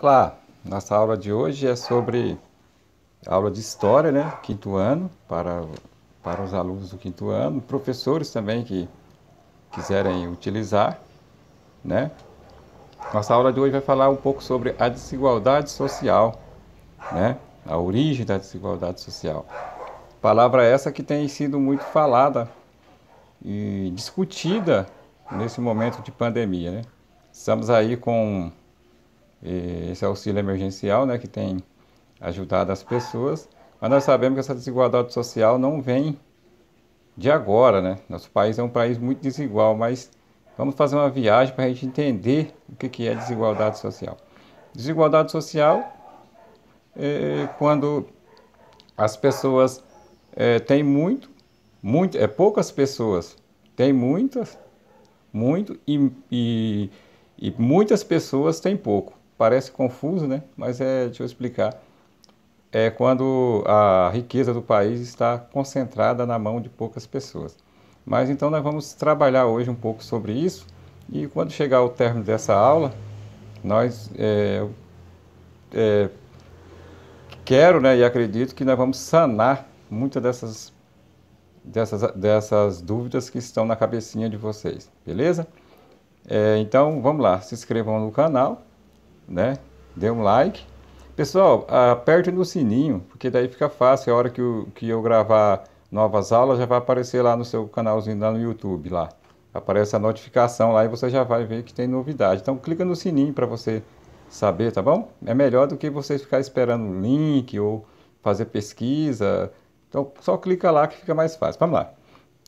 Olá, nossa aula de hoje é sobre aula de História, né? Quinto ano, para os alunos do quinto ano, professores também que quiserem utilizar, né? Nossa aula de hoje vai falar um pouco sobre a desigualdade social, né? A origem da desigualdade social. Palavra essa que tem sido muito falada e discutida nesse momento de pandemia, né? Estamos aí com esse auxílio emergencial, né, que tem ajudado as pessoas, mas nós sabemos que essa desigualdade social não vem de agora, né? Nosso país é um país muito desigual, mas vamos fazer uma viagem para a gente entender o que é desigualdade social. Desigualdade social é quando as pessoas têm poucas pessoas têm muito e muitas pessoas têm pouco. Parece confuso, né? Mas deixa eu explicar. É quando a riqueza do país está concentrada na mão de poucas pessoas. Mas então nós vamos trabalhar hoje um pouco sobre isso e quando chegar ao término dessa aula, nós quero, né, e acredito que nós vamos sanar muitas dessas dúvidas que estão na cabecinha de vocês, beleza? Então vamos lá, se inscrevam no canal, né? Dê um like. Pessoal, aperte no sininho, porque daí fica fácil. A hora que eu gravar novas aulas, já vai aparecer lá no seu canalzinho lá no YouTube, lá. Aparece a notificação lá e você já vai ver que tem novidade. Então clica no sininho para você saber, tá bom? É melhor do que você ficar esperando um link ou fazer pesquisa. Então só clica lá que fica mais fácil. Vamos lá.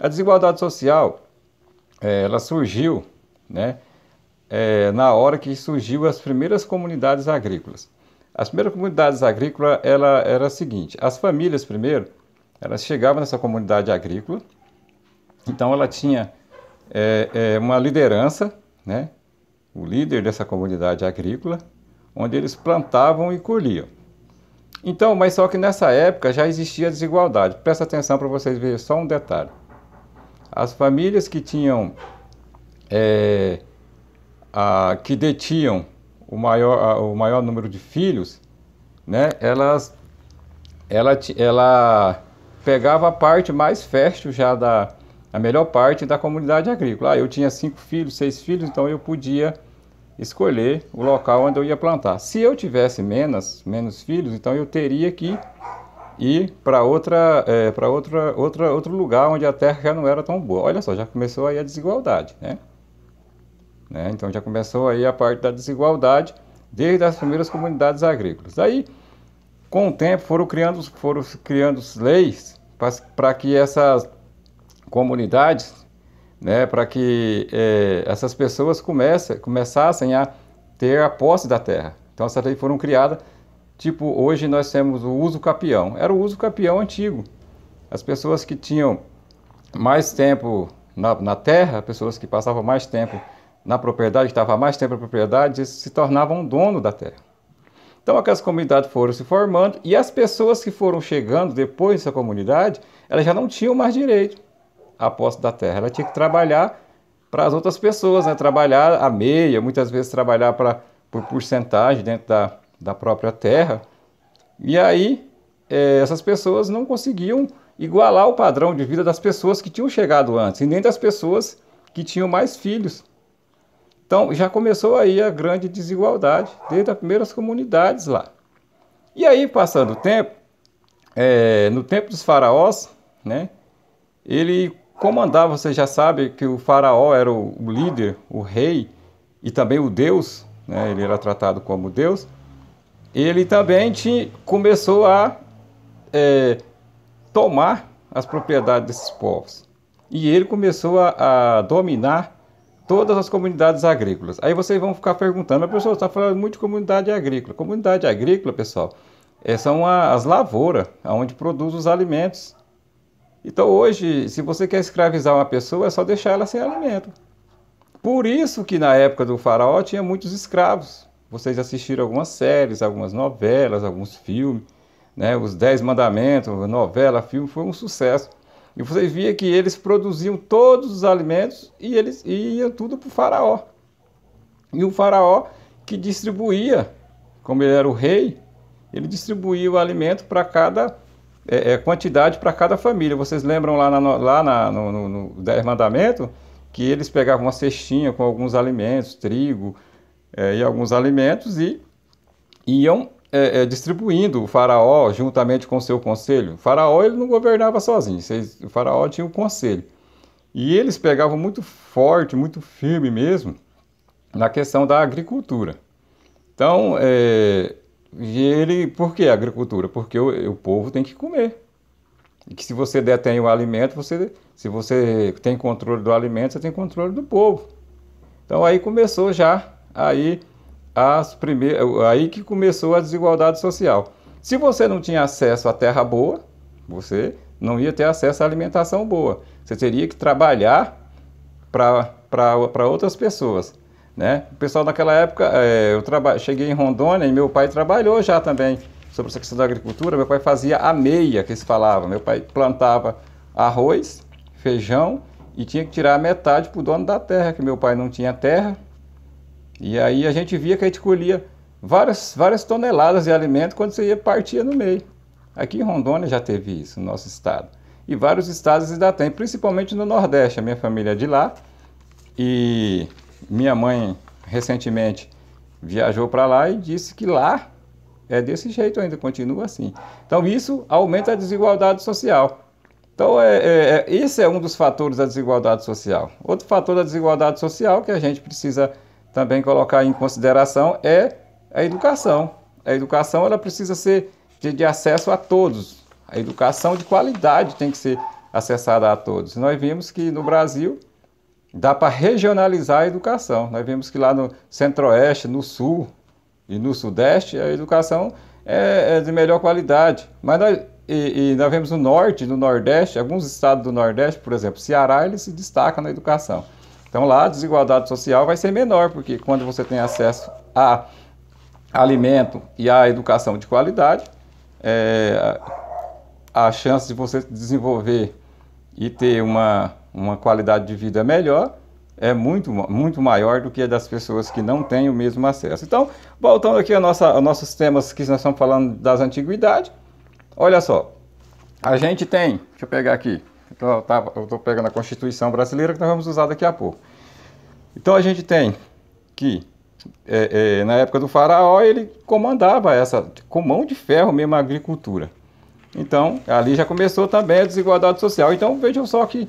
A desigualdade social, ela surgiu, né? Na hora que surgiu as primeiras comunidades agrícolas. As primeiras comunidades agrícolas, ela era a seguinte: as famílias primeiro, elas chegavam nessa comunidade agrícola, então ela tinha uma liderança, né? O líder dessa comunidade agrícola, onde eles plantavam e colhiam. Então, mas só que nessa época já existia desigualdade. Presta atenção para vocês verem só um detalhe. As famílias que tinham que detinham o maior número de filhos, né, ela pegava a parte mais fértil já a melhor parte da comunidade agrícola. Eu tinha 5 filhos, 6 filhos, então eu podia escolher o local onde eu ia plantar. Se eu tivesse menos filhos, então eu teria que ir para outro lugar onde a terra já não era tão boa. Olha só, já começou aí a desigualdade, né? Então já começou aí a parte da desigualdade desde as primeiras comunidades agrícolas. Aí, com o tempo, foram criando leis para que essas comunidades, né, para que essas pessoas começassem a ter a posse da terra. Então essas leis foram criadas, tipo, hoje nós temos o uso capião. Era o uso capião antigo. As pessoas que tinham mais tempo na terra, pessoas que passavam mais tempo na propriedade, que estava mais tempo na propriedade, se tornavam dono da terra. Então aquelas comunidades foram se formando e as pessoas que foram chegando depois dessa comunidade, elas já não tinham mais direito à posse da terra. Ela tinha que trabalhar para as outras pessoas, né? Trabalhar a meia, muitas vezes trabalhar por porcentagem dentro da própria terra. E aí essas pessoas não conseguiam igualar o padrão de vida das pessoas que tinham chegado antes e nem das pessoas que tinham mais filhos. Então, já começou aí a grande desigualdade, desde as primeiras comunidades lá. E aí, passando o tempo, no tempo dos faraós, né, ele comandava, você já sabe que o faraó era o líder, o rei e também o deus, né, ele era tratado como deus. Ele também começou a tomar as propriedades desses povos. E ele começou a dominar todas as comunidades agrícolas. Aí vocês vão ficar perguntando, mas professor, você está falando muito de comunidade agrícola. Comunidade agrícola, pessoal, são as lavouras, onde produz os alimentos. Então hoje, se você quer escravizar uma pessoa, é só deixar ela sem alimento. Por isso que na época do faraó tinha muitos escravos. Vocês assistiram algumas séries, algumas novelas, alguns filmes, né? Os 10 Mandamentos, novela, filme, foi um sucesso. E você via que eles produziam todos os alimentos e eles iam tudo para o faraó. E o faraó que distribuía como ele era o rei, ele distribuía o alimento para cada quantidade para cada família. Vocês lembram no 10 Mandamentos que eles pegavam uma cestinha com alguns alimentos, trigo e alguns alimentos e iam distribuindo o faraó juntamente com o seu conselho. O faraó ele não governava sozinho, o faraó tinha um conselho. E eles pegavam muito forte, muito firme mesmo, na questão da agricultura. Então, por que a agricultura? Porque o povo tem que comer. E que se você detém o alimento, se você tem controle do alimento, você tem controle do povo. Então aí começou já aí que começou a desigualdade social. Se você não tinha acesso à terra boa, você não ia ter acesso à alimentação boa. Você teria que trabalhar para outras pessoas, né? O pessoal naquela época, cheguei em Rondônia e meu pai trabalhou já também sobre essa questão da agricultura. Meu pai fazia a meia, que se falava. Meu pai plantava arroz, feijão e tinha que tirar a metade para o dono da terra, que meu pai não tinha terra. E aí a gente via que a gente colhia várias toneladas de alimento quando você partia no meio. Aqui em Rondônia já teve isso, no nosso estado. E vários estados ainda tem, principalmente no Nordeste. A minha família é de lá. E minha mãe, recentemente, viajou para lá e disse que lá é desse jeito ainda, continua assim. Então isso aumenta a desigualdade social. Então esse é um dos fatores da desigualdade social. Outro fator da desigualdade social que a gente precisa também colocar em consideração é a educação. A educação ela precisa ser de acesso a todos. A educação de qualidade tem que ser acessada a todos. Nós vimos que no Brasil dá para regionalizar a educação. Nós vimos que lá no Centro-Oeste, no Sul e no Sudeste, a educação é de melhor qualidade. Mas nós vemos no Norte, no Nordeste, alguns estados do Nordeste, por exemplo, Ceará, ele se destaca na educação. Então lá a desigualdade social vai ser menor, porque quando você tem acesso a alimento e a educação de qualidade, a chance de você desenvolver e ter uma qualidade de vida melhor é muito, muito maior do que a das pessoas que não têm o mesmo acesso. Então, voltando aqui aos nossos temas que nós estamos falando das antiguidades, olha só, a gente tem, deixa eu pegar aqui, eu estou pegando a Constituição Brasileira que nós vamos usar daqui a pouco. Então a gente tem que, na época do faraó, ele comandava com mão de ferro mesmo a agricultura. Então, ali já começou também a desigualdade social. Então, vejam só que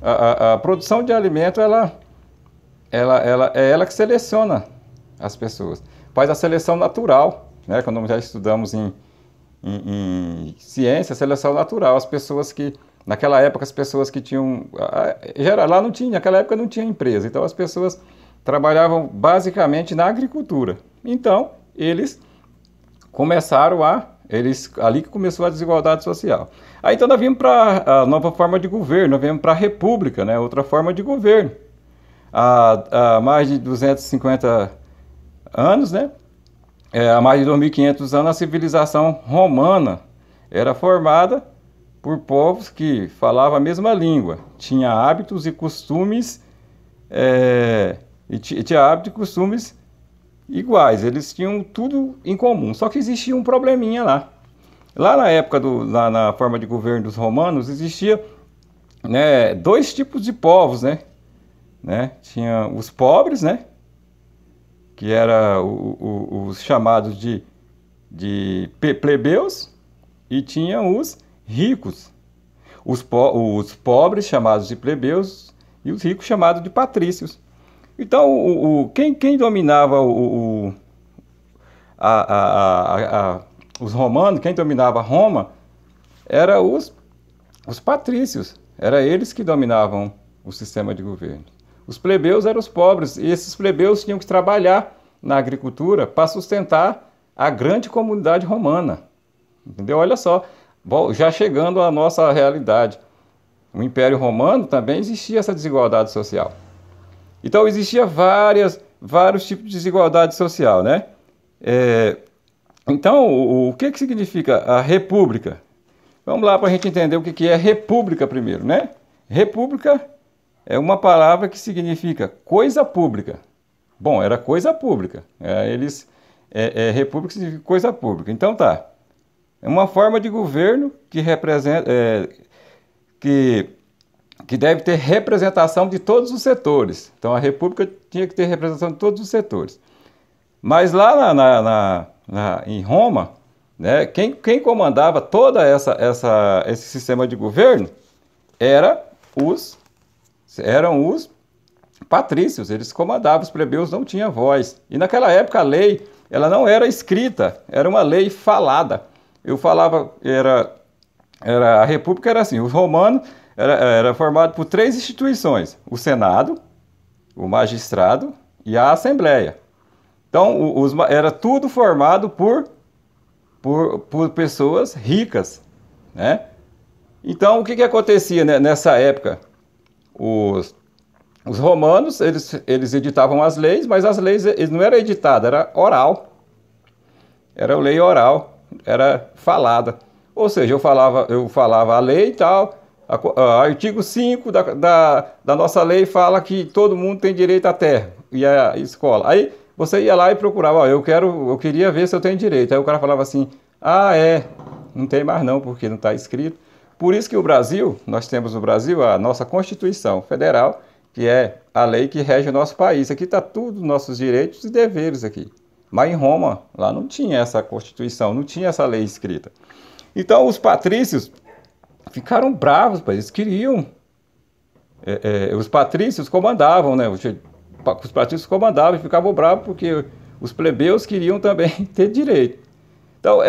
a produção de alimento, é ela que seleciona as pessoas. Faz a seleção natural, né? Quando nós já estudamos em ciência, seleção natural. As pessoas que, naquela época, as pessoas que tinham... lá não tinha, naquela época não tinha empresa. Então, as pessoas trabalhavam basicamente na agricultura. Então, eles começaram ali que começou a desigualdade social. Aí então nós vimos para a nova forma de governo, nós vimos para a república, né? Outra forma de governo. Há mais de 250 anos, né? Há mais de 2.500 anos, a civilização romana era formada por povos que falavam a mesma língua, tinha hábitos e costumes, iguais, eles tinham tudo em comum, só que existia um probleminha lá. Lá na época, na forma de governo dos romanos, existia, né, dois tipos de povos, né? Tinha os pobres, né? Que eram os chamados de plebeus, e tinha os ricos. Os pobres chamados de plebeus e os ricos chamados de patrícios. Então, quem dominava os romanos, quem dominava Roma, eram os patrícios. Era eles que dominavam o sistema de governo. Os plebeus eram os pobres, e esses plebeus tinham que trabalhar na agricultura para sustentar a grande comunidade romana. Entendeu? Olha só, já chegando à nossa realidade. No Império Romano também existia essa desigualdade social. Então, existia vários tipos de desigualdade social, né? Então, o que significa a república? Vamos lá para a gente entender o que é república primeiro, né? República é uma palavra que significa coisa pública. Bom, era coisa pública. Eles república significa coisa pública. Então tá. É uma forma de governo que representa, que deve ter representação de todos os setores. Então a república tinha que ter representação de todos os setores. Mas lá em Roma, né, quem comandava todo esse sistema de governo eram os patrícios, eles comandavam, os plebeus não tinham voz. E naquela época a lei, ela não era escrita, era uma lei falada. Eu falava, a república era assim, os romanos era formado por 3 instituições, o Senado, o magistrado e a Assembleia. Então, era tudo formado por pessoas ricas, né? Então, o que acontecia nessa época? Os romanos, eles editavam as leis, mas as leis não eram editadas, era oral. Era lei oral, era falada. Ou seja, eu falava a lei e tal, artigo 5 da nossa lei fala que todo mundo tem direito à terra e à escola. Aí você ia lá e procurava, ó, eu queria ver se eu tenho direito. Aí o cara falava assim, não tem mais não, porque não está escrito. Por isso que nós temos no Brasil a nossa Constituição Federal, que é a lei que rege o nosso país. Aqui está tudo, nossos direitos e deveres aqui. Mas em Roma, lá não tinha essa Constituição, não tinha essa lei escrita. Então os patrícios ficaram bravos, eles queriam... os patrícios comandavam, né? Os patrícios comandavam e ficavam bravos porque os plebeus queriam também ter direito. Então,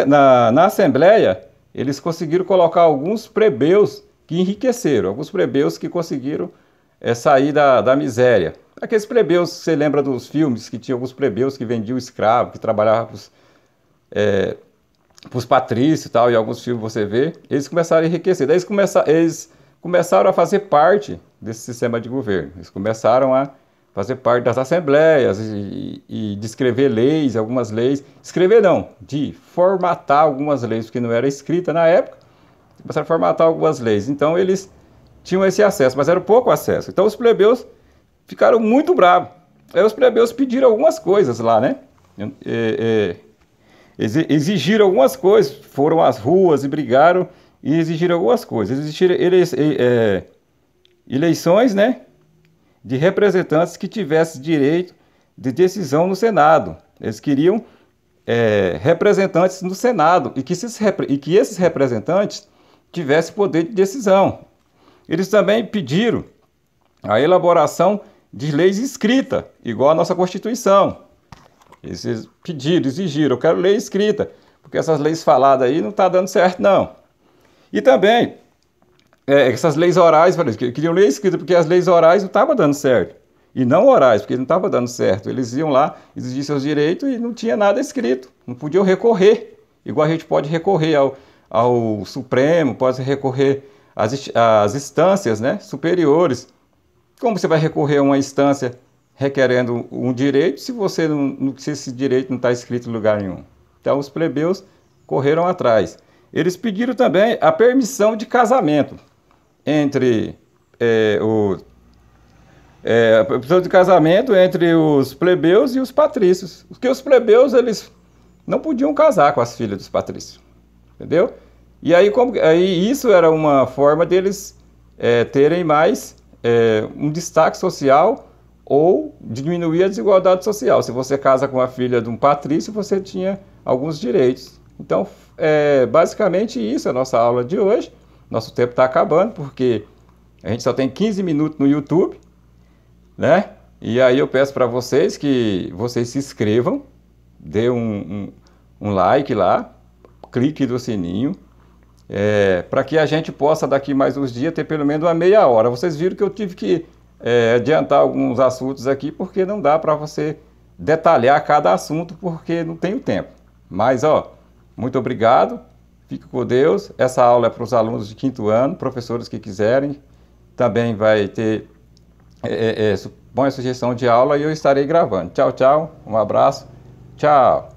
na Assembleia, eles conseguiram colocar alguns plebeus que enriqueceram, alguns plebeus que conseguiram sair da miséria. Aqueles plebeus, você lembra dos filmes, que tinha alguns plebeus que vendiam escravo, que trabalhavam para os patrícios e tal, e alguns filmes você vê, eles começaram a enriquecer. Daí eles começaram a fazer parte desse sistema de governo. Eles começaram a fazer parte das assembleias e de escrever leis, algumas leis. Escrever não, de formatar algumas leis, porque não era escrita na época. Começaram a formatar algumas leis. Então eles tinham esse acesso, mas era pouco acesso. Então os plebeus ficaram muito bravos. Aí os plebeus pediram algumas coisas lá, né? Exigiram algumas coisas, foram às ruas e brigaram e exigiram algumas coisas. Exigiram eleições, né, de representantes que tivessem direito de decisão no Senado. Eles queriam representantes no Senado e que esses representantes tivessem poder de decisão. Eles também pediram a elaboração de leis escritas, igual a nossa Constituição. Eles exigiram, eu quero lei escrita, porque essas leis faladas aí não estão dando certo, não. E também, essas leis orais, eles queriam lei escrita, porque as leis orais não estavam dando certo. E não orais, porque não estava dando certo. Eles iam lá, exigir seus direitos e não tinha nada escrito. Não podiam recorrer, igual a gente pode recorrer ao Supremo, pode recorrer às instâncias, né, superiores. Como você vai recorrer a uma instância requerendo um direito se esse direito não está escrito em lugar nenhum? Então os plebeus correram atrás. Eles pediram também a permissão de casamento entre a permissão de casamento entre os plebeus e os patrícios. Porque os plebeus eles não podiam casar com as filhas dos patrícios, entendeu? E aí isso era uma forma deles terem mais um destaque social ou diminuir a desigualdade social. Se você casa com a filha de um patrício, você tinha alguns direitos. Então, basicamente isso é a nossa aula de hoje. Nosso tempo está acabando, porque a gente só tem 15 minutos no YouTube, né? E aí eu peço para vocês que vocês se inscrevam, dê um like lá, clique no sininho, para que a gente possa daqui mais uns dias ter pelo menos uma meia hora. Vocês viram que eu tive que adiantar alguns assuntos aqui, porque não dá para você detalhar cada assunto, porque não tenho tempo. Mas, muito obrigado, fique com Deus. Essa aula é para os alunos de 5º ano, professores que quiserem. Também vai ter põe a sugestão de aula e eu estarei gravando. Tchau, tchau, um abraço, tchau.